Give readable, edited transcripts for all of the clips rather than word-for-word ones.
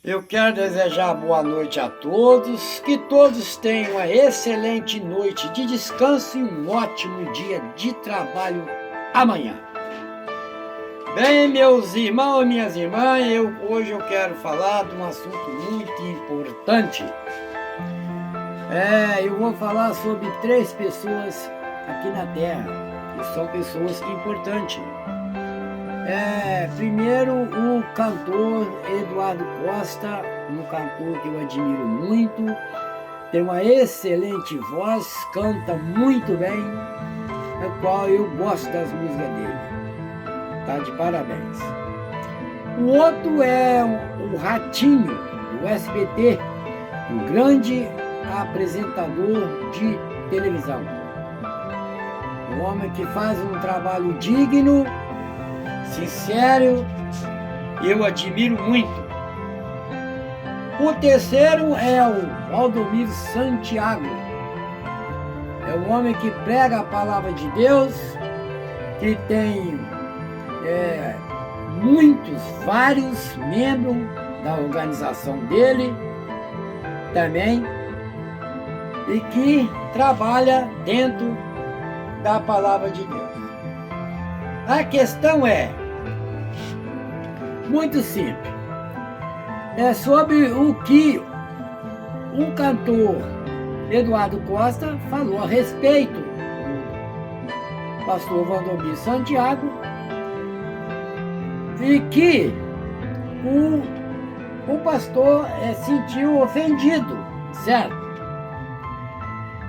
Eu quero desejar boa noite a todos, que todos tenham uma excelente noite de descanso e um ótimo dia de trabalho amanhã. Bem, meus irmãos e minhas irmãs, hoje eu quero falar de um assunto muito importante. Eu vou falar sobre 3 pessoas aqui na Terra, que são pessoas importantes. Primeiro, o cantor Eduardo Costa, um cantor que eu admiro muito, tem uma excelente voz, canta muito bem, no qual eu gosto das músicas dele. Tá de parabéns. O outro é o Ratinho, do SBT, um grande apresentador de televisão. Um homem que faz um trabalho digno, sincero, eu admiro muito. O terceiro é o Valdomiro Santiago. É um homem que prega a palavra de Deus, que tem vários membros da organização dele também, e que trabalha dentro da palavra de Deus. A questão é muito simples. É sobre o que o cantor Eduardo Costa falou a respeito do pastor Valdomiro Santiago, e que o pastor sentiu ofendido, certo?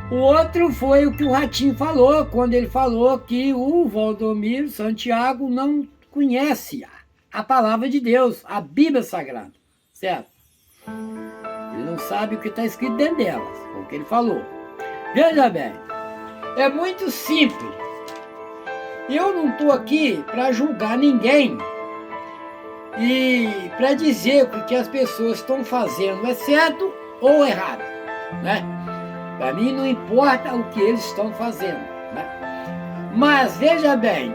O outro foi o que o Ratinho falou, quando ele falou que o Valdomiro Santiago não conhece a palavra de Deus, a Bíblia Sagrada, certo? Ele não sabe o que está escrito dentro delas, foi o que ele falou. Veja bem, é muito simples. Eu não estou aqui para julgar ninguém e para dizer o que as pessoas estão fazendo é certo ou errado, né? Para mim não importa o que eles estão fazendo, né? Mas veja bem,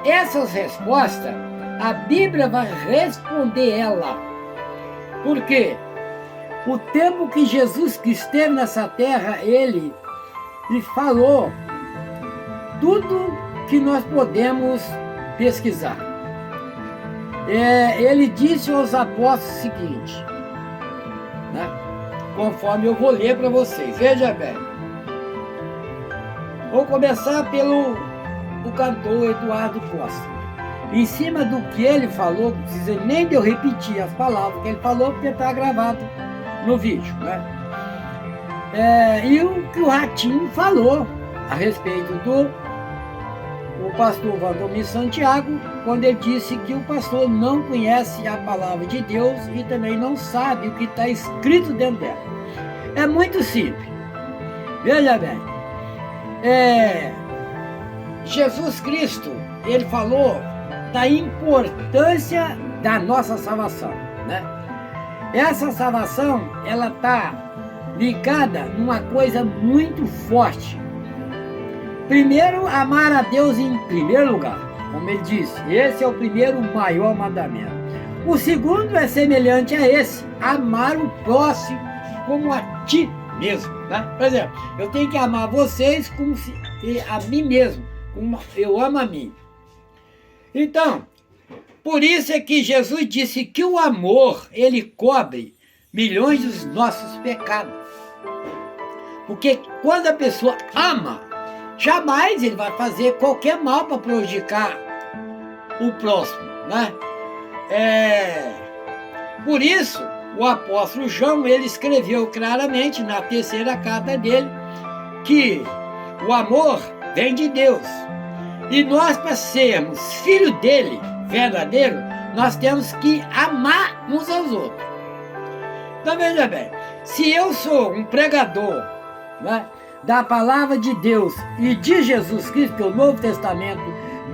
essas respostas, a Bíblia vai responder ela. Por quê? O tempo que Jesus esteve nessa terra, ele falou tudo que nós podemos pesquisar. Ele disse aos apóstolos o seguinte, né? Conforme eu vou ler para vocês. Veja bem. Vou começar pelo cantor Eduardo Costa. Em cima do que ele falou, não precisa nem de eu repetir as palavras que ele falou, porque está gravado no vídeo, né? E o que o Ratinho falou a respeito do pastor Valdomiro Santiago, quando ele disse que o pastor não conhece a palavra de Deus e também não sabe o que está escrito dentro dela. É muito simples. Veja bem, Jesus Cristo, ele falou da importância da nossa salvação, né? Essa salvação, ela está ligada numa coisa muito forte. Primeiro, amar a Deus em primeiro lugar, como ele disse, esse é o primeiro maior mandamento. O segundo é semelhante a esse, amar o próximo como a ti mesmo, né? Por exemplo, eu tenho que amar vocês como se a mim mesmo, como eu amo a mim. Então, por isso é que Jesus disse que o amor, ele cobre milhões dos nossos pecados. Porque quando a pessoa ama, jamais ele vai fazer qualquer mal para prejudicar o próximo, né? Por isso, o apóstolo João, ele escreveu claramente na 3ª carta dele que o amor vem de Deus. E nós, para sermos filhos dele, verdadeiro, nós temos que amar uns aos outros. Então veja bem, se eu sou um pregador, né, da palavra de Deus e de Jesus Cristo, que é o Novo Testamento,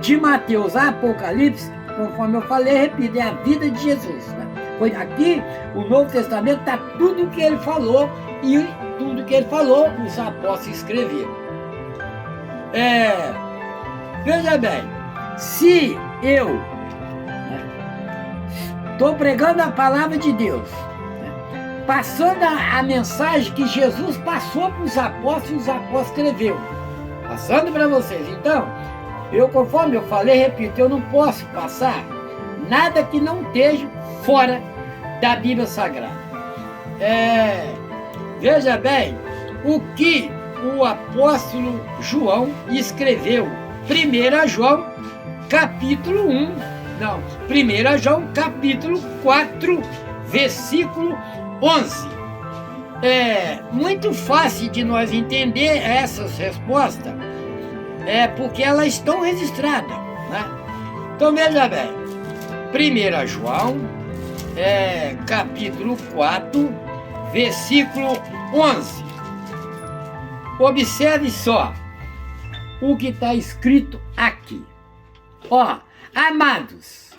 de Mateus a Apocalipse, conforme eu falei, repito, é a vida de Jesus, né? Foi aqui, o Novo Testamento está tudo o que ele falou, e tudo que ele falou, os apóstolos escreveram. Veja bem, se eu estou pregando a palavra de Deus, passando a mensagem que Jesus passou para os apóstolos e os apóstolos escreveu. Passando para vocês. Então, conforme eu falei, repito, eu não posso passar nada que não esteja fora da Bíblia Sagrada. Veja bem o que o apóstolo João escreveu. 1 João capítulo 1, 1 João capítulo 4, versículo 11. É muito fácil de nós entender essas respostas, porque elas estão registradas, né? Então veja bem, 1 João capítulo 4, versículo 11. Observe só o que está escrito aqui. Amados,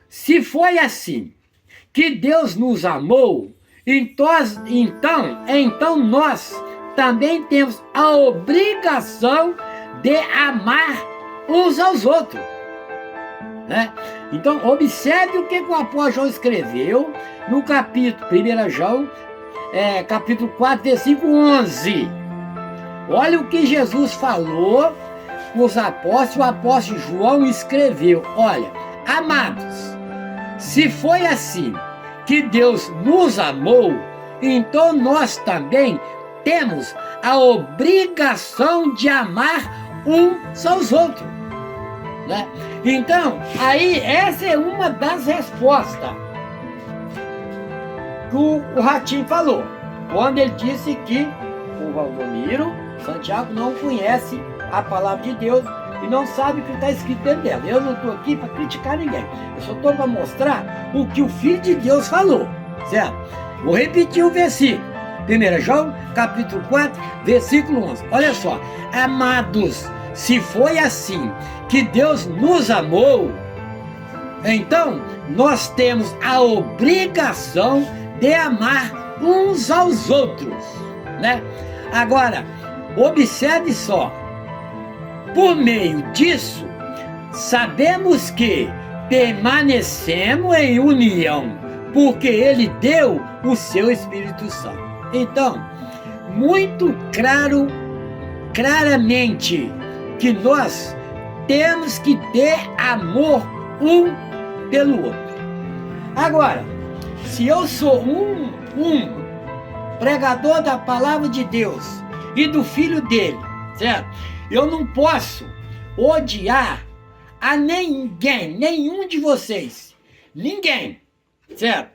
se foi assim que Deus nos amou, então nós também temos a obrigação de amar uns aos outros, né? Então, observe o que o apóstolo João escreveu no capítulo 1 João, capítulo 4, versículo 11. Olha o que Jesus falou com os apóstolos, o apóstolo João escreveu. Olha, amados, se foi assim que Deus nos amou, então nós também temos a obrigação de amar uns aos outros, né? Então, aí essa é uma das respostas que o Ratinho falou, quando ele disse que o Valdomiro Santiago não conhece a palavra de Deus e não sabe o que está escrito dentro dela. Eu não estou aqui para criticar ninguém, eu só estou para mostrar o que o Filho de Deus falou, certo? Vou repetir o versículo. 1 João, capítulo 4, versículo 11. Olha só. Amados, se foi assim que Deus nos amou, então nós temos a obrigação de amar uns aos outros, né? Agora, observe só. Por meio disso, sabemos que permanecemos em união, porque Ele deu o seu Espírito Santo. Então, muito claramente, que nós temos que ter amor um pelo outro. Agora, se eu sou um pregador da palavra de Deus e do Filho dele, certo? Eu não posso odiar a ninguém, nenhum de vocês, ninguém, certo?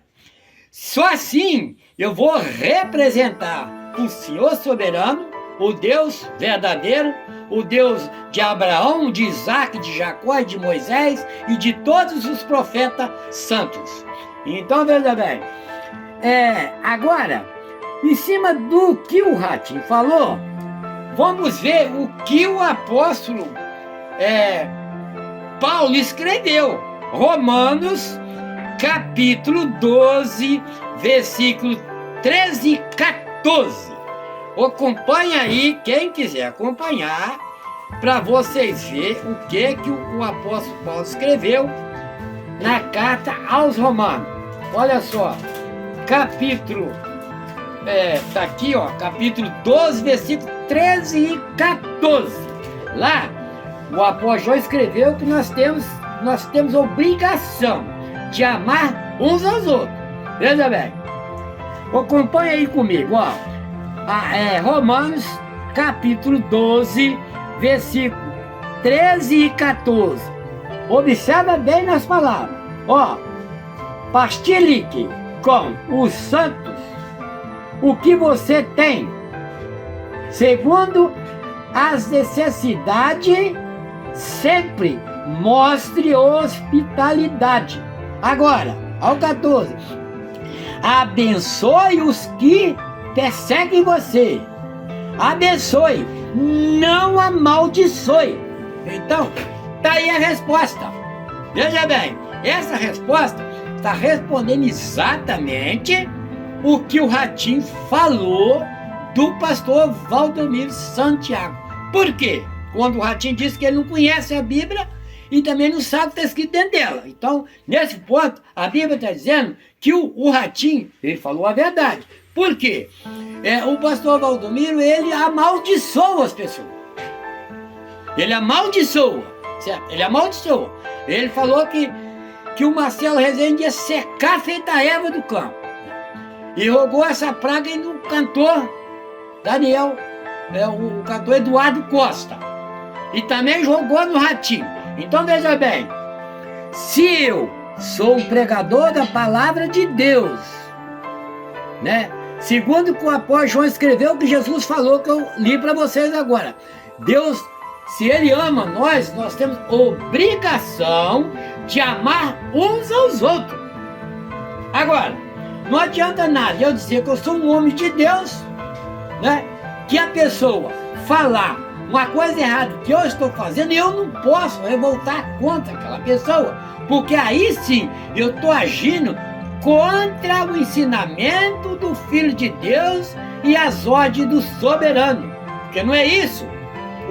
Só assim eu vou representar o Senhor soberano, o Deus verdadeiro, o Deus de Abraão, de Isaac, de Jacó e de Moisés e de todos os profetas santos. Então veja bem, agora, em cima do que o Ratinho falou, vamos ver o que o apóstolo Paulo escreveu. Romanos, capítulo 12, versículo 13 e 14. Acompanha aí, quem quiser acompanhar, para vocês verem o que o apóstolo Paulo escreveu na carta aos Romanos. Olha só, capítulo, tá aqui, capítulo 12, versículo 13 e 14. Lá, o apóstolo João escreveu que nós temos obrigação de amar uns aos outros. Veja bem, acompanha aí comigo, Romanos, capítulo 12, versículo 13 e 14. Observa bem nas palavras. Partilhe com os santos o que você tem, segundo as necessidades, sempre mostre hospitalidade. Agora, ao 14. Abençoe os que perseguem você. Abençoe, não amaldiçoe. Então, tá aí a resposta. Veja bem, essa resposta está respondendo exatamente o que o Ratinho falou do pastor Valdomiro Santiago. Por quê? Quando o Ratinho disse que ele não conhece a Bíblia e também não sabe o que está escrito dentro dela. Então, nesse ponto, a Bíblia está dizendo que o ratinho, ele falou a verdade. Por quê? O pastor Valdomiro, ele amaldiçoa as pessoas. Ele amaldiçoa, certo? Ele amaldiçoa. Ele falou que o Marcelo Rezende ia secar feita a erva do campo. E rogou essa praga no cantor Daniel, o cantor Eduardo Costa. E também jogou no ratinho. Então veja bem, se eu sou um pregador da palavra de Deus, né? Segundo que o apóstolo João escreveu, que Jesus falou, que eu li para vocês agora. Deus, se Ele ama nós temos obrigação de amar uns aos outros. Agora, não adianta nada eu dizer que eu sou um homem de Deus, né? Que a pessoa falar uma coisa errada que eu estou fazendo, eu não posso revoltar contra aquela pessoa, porque aí sim eu estou agindo contra o ensinamento do Filho de Deus e as ordens do soberano, porque não é isso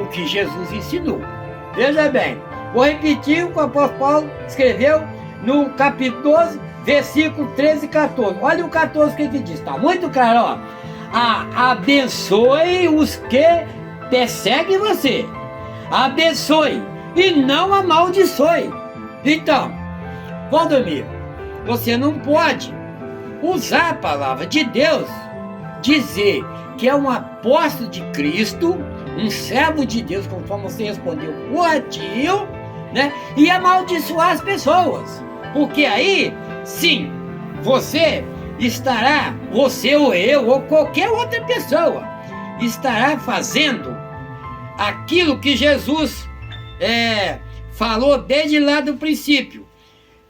o que Jesus ensinou. Veja bem, vou repetir o que o apóstolo Paulo escreveu no capítulo 12, versículo 13 e 14. Olha o 14 o que diz, está muito claro, ó. Abençoe os que perseguem você, abençoe e não amaldiçoe. Então, Valdomiro, você não pode usar a palavra de Deus, dizer que é um apóstolo de Cristo, um servo de Deus, conforme você respondeu o ratinho, né? E amaldiçoar as pessoas. Porque aí, sim, você estará, você ou eu, ou qualquer outra pessoa, estará fazendo aquilo que Jesus falou desde lá do princípio.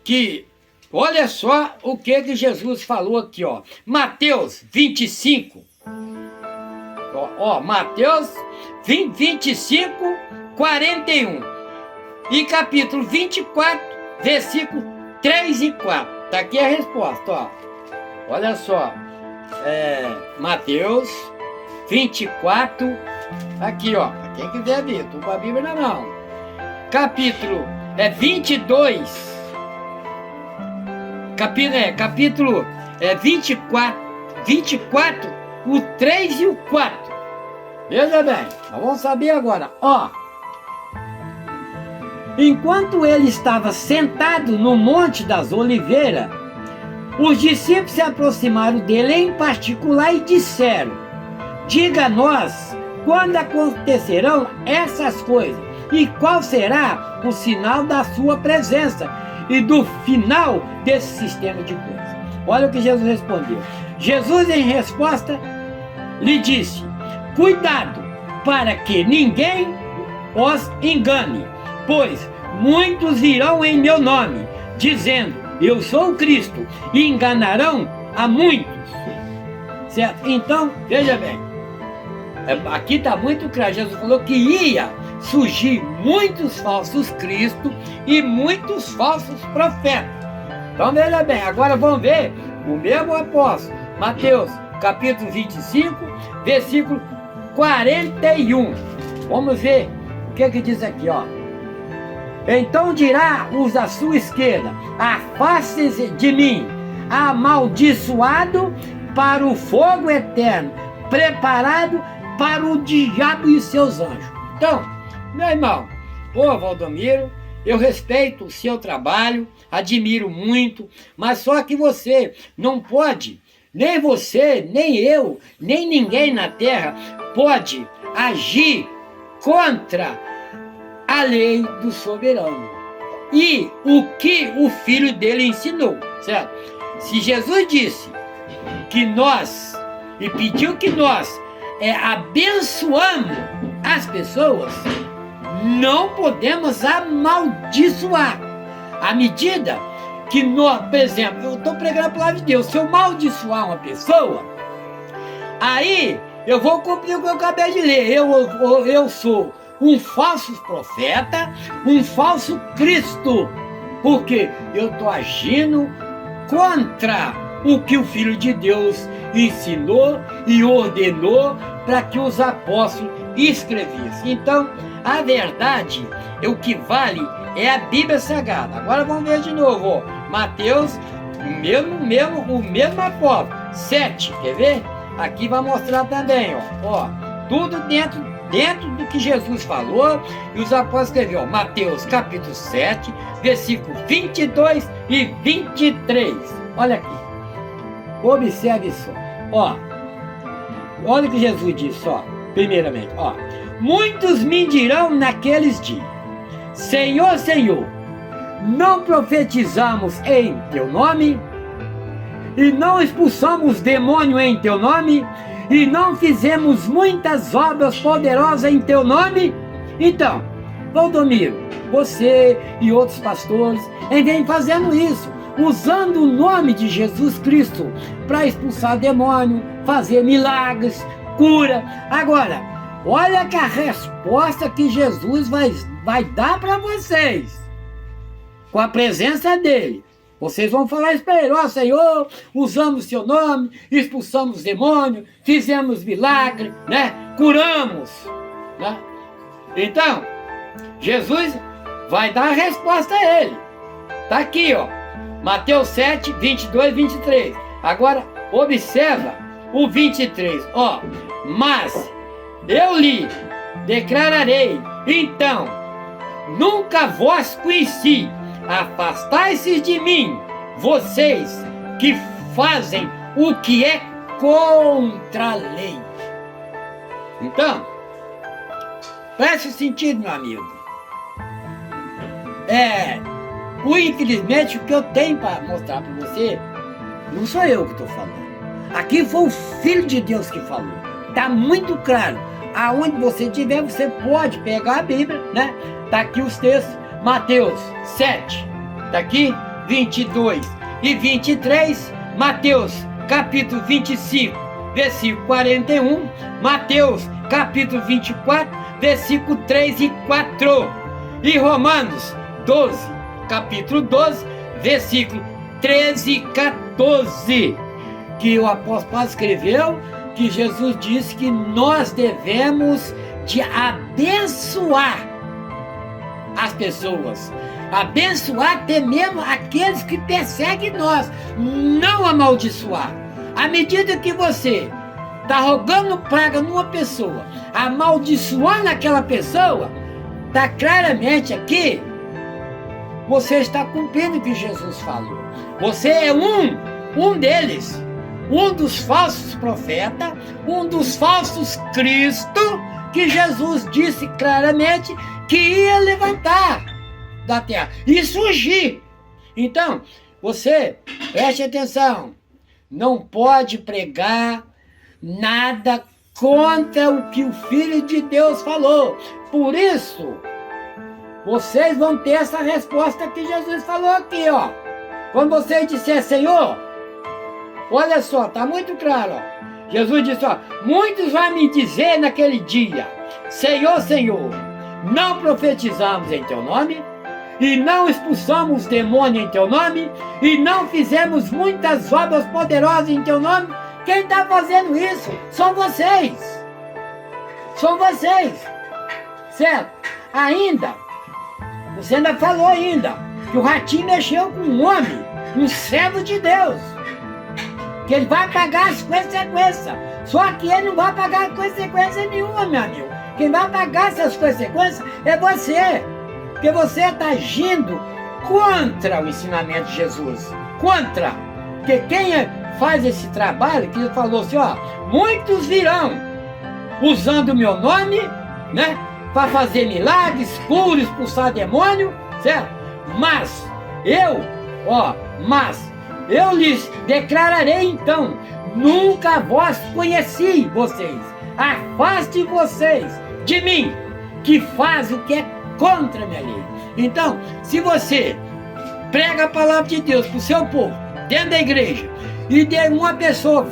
Que, olha só o que Jesus falou aqui, ó. Mateus 25. Mateus 25, 41. E capítulo 24, versículo 3 e 4. Tá aqui a resposta, ó. Olha só. Mateus 24, aqui, ó. Pra quem quiser ver, tô com a Bíblia na mão. Capítulo 22. Capítulo 24, o 3 e o 4. Veja bem, nós vamos saber agora, ó. Enquanto ele estava sentado no Monte das Oliveiras, os discípulos se aproximaram dele em particular e disseram: diga-nos quando acontecerão essas coisas e qual será o sinal da sua presença e do final desse sistema de coisas. Olha o que Jesus respondeu. Jesus, em resposta, lhe disse: cuidado para que ninguém os engane, pois muitos virão em meu nome, dizendo: eu sou o Cristo, e enganarão a muitos. Certo? Então, veja bem, aqui está muito claro. Jesus falou que ia surgir muitos falsos cristos e muitos falsos profetas. Então veja bem, agora vamos ver o mesmo apóstolo, Mateus capítulo 25, versículo 41. Vamos ver o que diz aqui, ó. Então dirá os da sua esquerda: afaste-se de mim, amaldiçoado, para o fogo eterno, preparado para o diabo e seus anjos. Então, meu irmão, Valdomiro, eu respeito o seu trabalho, admiro muito, mas só que você não pode, nem você, nem eu, nem ninguém na terra pode agir contra a lei do soberano e o que o filho dele ensinou, certo? Se Jesus disse que nós, e pediu que nós abençoamos as pessoas, não podemos amaldiçoar. À medida que nós, por exemplo, eu estou pregando a palavra de Deus, se eu amaldiçoar uma pessoa, aí eu vou cumprir o que eu acabei de ler. Eu sou um falso profeta, um falso Cristo, porque eu estou agindo contra o que o Filho de Deus ensinou e ordenou para que os apóstolos escrevessem. Então, a verdade, o que vale É a Bíblia Sagrada. Agora vamos ver de novo, ó. Mateus, o mesmo apóstolo. 7, quer ver? Aqui vai mostrar também, ó. Tudo dentro do que Jesus falou, e os apóstolos escreveram, ó, Mateus capítulo 7, versículo 22 e 23. Olha aqui. Observe só. Olha o que Jesus disse, primeiramente, muitos me dirão naqueles dias: Senhor, Senhor, não profetizamos em teu nome? E não expulsamos demônio em teu nome? E não fizemos muitas obras poderosas em teu nome? Então, Valdomiro, você e outros pastores vêm fazendo isso, usando o nome de Jesus Cristo para expulsar demônio, fazer milagres, cura. Agora, olha que a resposta que Jesus vai dar para vocês, com a presença dele. Vocês vão falar isso para ele: ó Senhor, usamos o seu nome, expulsamos demônio, fizemos milagre, né? Curamos, né? Então, Jesus vai dar a resposta a ele. Está aqui, Mateus 7, 22 e 23. Agora, observa o 23. Mas eu lhe declararei, então, nunca vos conheci. Afastai-se de mim, vocês que fazem o que é contra a lei. Então, preste sentido, meu amigo. Infelizmente, o que eu tenho para mostrar para você, não sou eu que estou falando. Aqui foi o Filho de Deus que falou. Está muito claro. Aonde você estiver, você pode pegar a Bíblia, né? Está aqui os textos. Mateus 7, está aqui, 22 e 23, Mateus capítulo 25, versículo 41, Mateus capítulo 24, versículo 3 e 4, e Romanos 12, capítulo 12, versículo 13 e 14, que o apóstolo Paulo escreveu, que Jesus disse que nós devemos de abençoar as pessoas, abençoar até mesmo aqueles que perseguem nós, não amaldiçoar. À medida que você está rogando praga numa pessoa, amaldiçoando aquela pessoa, está claramente aqui, você está cumprindo o que Jesus falou. Você é um deles, um dos falsos profetas, um dos falsos Cristo, que Jesus disse claramente que ia levantar da terra e surgir. Então, você preste atenção, não pode pregar nada contra o que o Filho de Deus falou. Por isso, vocês vão ter essa resposta que Jesus falou aqui, Quando você disser, Senhor, olha só, está muito claro, Jesus disse, muitos vão me dizer naquele dia, Senhor, Senhor, não profetizamos em teu nome, e não expulsamos demônio em teu nome, e não fizemos muitas obras poderosas em teu nome. Quem está fazendo isso são vocês. São vocês. Certo? Você ainda falou que o ratinho mexeu com um homem, um servo de Deus, que ele vai pagar as consequências. Só que ele não vai pagar consequência nenhuma, meu amigo. Quem vai pagar essas consequências é você. Porque você está agindo contra o ensinamento de Jesus. Contra. Porque quem faz esse trabalho, que ele falou assim, muitos virão usando o meu nome, né? Para fazer milagres, curas, expulsar demônio, certo? Mas eu lhes declararei então, nunca vos conheci vocês. Afaste vocês de mim, que faz o que é contra a minha lei. Então, se você prega a palavra de Deus para o seu povo, dentro da igreja, e uma pessoa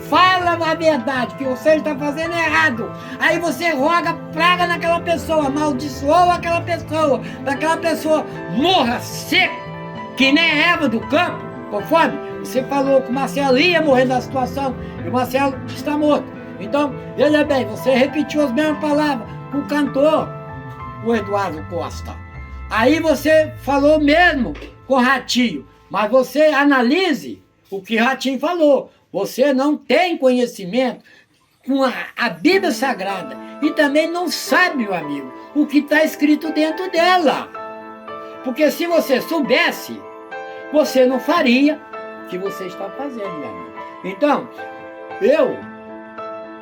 fala a verdade, que você está fazendo errado, aí você roga praga naquela pessoa, amaldiçoa aquela pessoa, para aquela pessoa morra seco, que nem erva do campo, conforme você falou que o Marcelo ia morrer na situação, e o Marcelo está morto. Então, veja bem, você repetiu as mesmas palavras com o cantor, o Eduardo Costa. Aí você falou mesmo com o Ratinho, mas você analise o que o Ratinho falou. Você não tem conhecimento com a Bíblia Sagrada e também não sabe, meu amigo, o que está escrito dentro dela. Porque se você soubesse, você não faria o que você está fazendo, meu amigo. Então,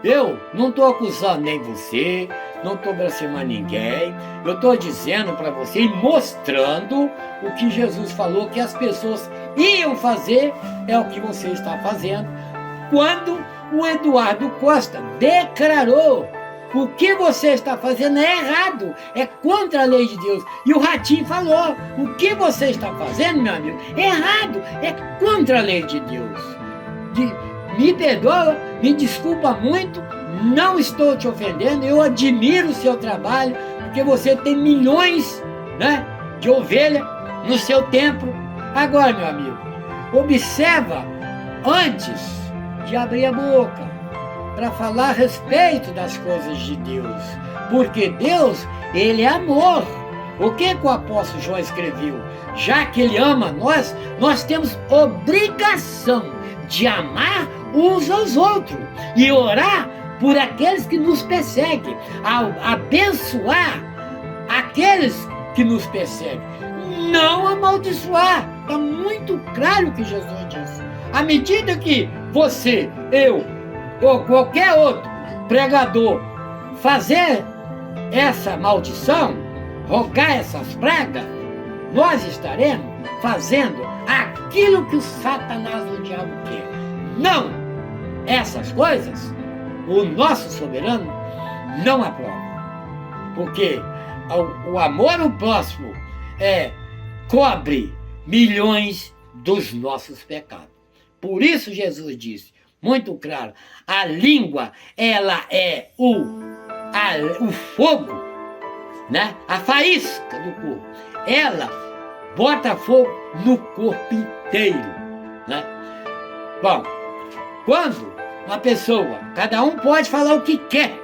eu não estou acusando nem você, não estou blasfemando ninguém. Eu estou dizendo para você e mostrando o que Jesus falou que as pessoas iam fazer, é o que você está fazendo. Quando o Eduardo Costa declarou o que você está fazendo é errado, é contra a lei de Deus. E o Ratinho falou, o que você está fazendo, meu amigo, é errado, é contra a lei de Deus. Me perdoa, me desculpa muito, não estou te ofendendo, eu admiro o seu trabalho, porque você tem milhões, né, de ovelhas no seu templo. Agora, meu amigo, observa antes de abrir a boca para falar a respeito das coisas de Deus, porque Deus, ele é amor. O que o apóstolo João escreveu? Já que ele ama nós temos obrigação de amar uns aos outros e orar por aqueles que nos perseguem, abençoar aqueles que nos perseguem, não amaldiçoar. Está muito claro o que Jesus disse. À medida que você, eu ou qualquer outro pregador fazer essa maldição, rogar essas pragas, nós estaremos fazendo aquilo que o Satanás, o diabo, quer. Não! Essas coisas, o nosso soberano não aprova. Porque o amor ao próximo cobre milhões dos nossos pecados. Por isso Jesus disse, muito claro, a língua, ela é o fogo, né? A faísca do corpo. Ela bota fogo no corpo inteiro, né? Bom, quando uma pessoa, cada um pode falar o que quer,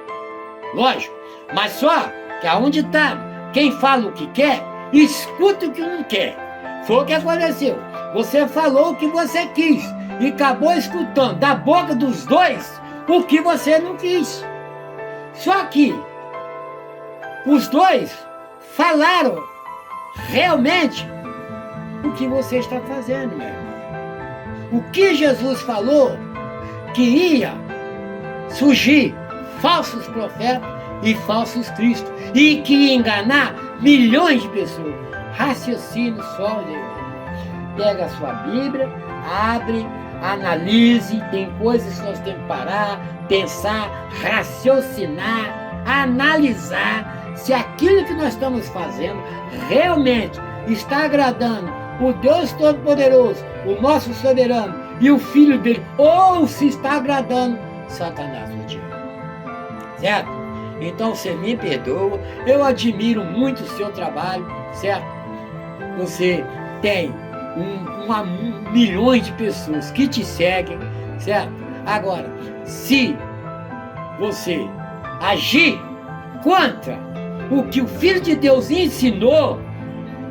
lógico, mas só que aonde está, quem fala o que quer, escuta o que não quer. Foi o que aconteceu. Você falou o que você quis e acabou escutando da boca dos dois o que você não quis. Só que os dois falaram realmente o que você está fazendo, meu irmão. O que Jesus falou que ia surgir falsos profetas e falsos cristos e que ia enganar milhões de pessoas. Raciocínio só, meu irmão. Pega a sua Bíblia, abre, analise, tem coisas que nós temos que parar, pensar, raciocinar, analisar se aquilo que nós estamos fazendo realmente está agradando o Deus Todo-Poderoso, o nosso soberano e o Filho dele, ou se está agradando Satanás, o diabo. Certo? Então você me perdoa, eu admiro muito o seu trabalho, certo? Você tem milhões de pessoas que te seguem, certo? Agora, se você agir contra o que o Filho de Deus ensinou,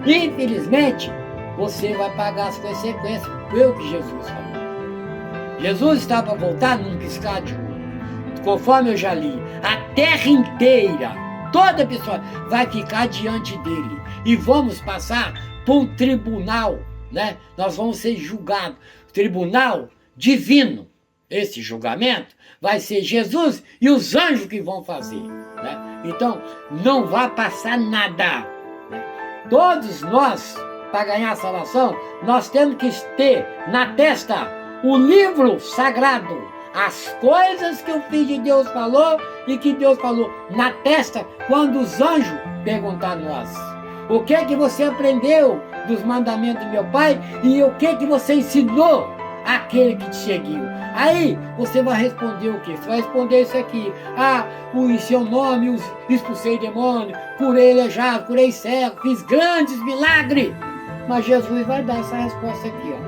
infelizmente, você vai pagar as consequências. Foi o que Jesus falou. Jesus está para voltar num piscar de olho. Conforme eu já li, a terra inteira, toda pessoa vai ficar diante dele. E vamos passar por um tribunal, né? Nós vamos ser julgados. Tribunal divino. Esse julgamento vai ser Jesus e os anjos que vão fazer, né? Então, não vai passar nada, né? Todos nós, para ganhar a salvação, nós temos que ter na testa o livro sagrado, as coisas que o Filho de Deus falou e que Deus falou na testa quando os anjos perguntaram a nós. O que é que você aprendeu dos mandamentos do meu Pai e o que é que você ensinou àquele que te seguiu? Aí você vai responder o quê? Você vai responder isso aqui. Em seu nome expulsei demônio, curei aleijado, curei cego, fiz grandes milagres. Mas Jesus vai dar essa resposta aqui, ó.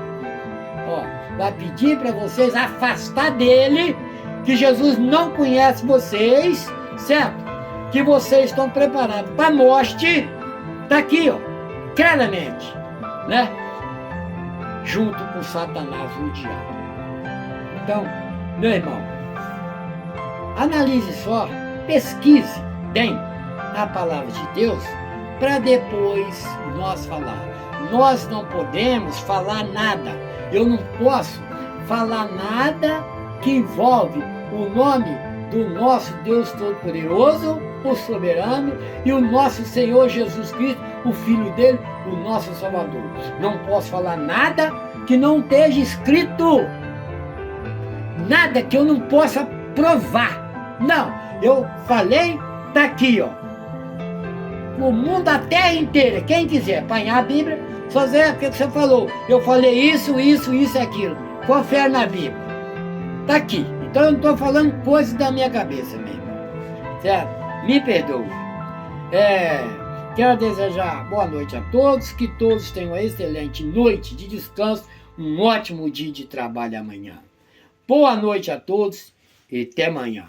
Vai pedir para vocês afastar dele, que Jesus não conhece vocês, certo? Que vocês estão preparados para a morte. Está aqui, ó. claramente, né? Junto com Satanás e o diabo. Então, meu irmão, analise só, pesquise bem a palavra de Deus para depois nós falar. Nós não podemos falar nada. Eu não posso falar nada que envolve o nome do nosso Deus Todo-Poderoso, o Soberano, e o nosso Senhor Jesus Cristo, o Filho dele, o nosso Salvador. Não posso falar nada que não esteja escrito. Nada que eu não possa provar. Não, eu falei, tá aqui, ó. O mundo, a terra inteira, quem quiser apanhar a Bíblia, só dizer o que você falou. Eu falei isso e aquilo. Confere na Bíblia. Tá aqui. Então eu não estou falando coisas da minha cabeça mesmo. Certo? Me perdoe. Quero desejar boa noite a todos, que todos tenham uma excelente noite de descanso, um ótimo dia de trabalho amanhã. Boa noite a todos e até amanhã.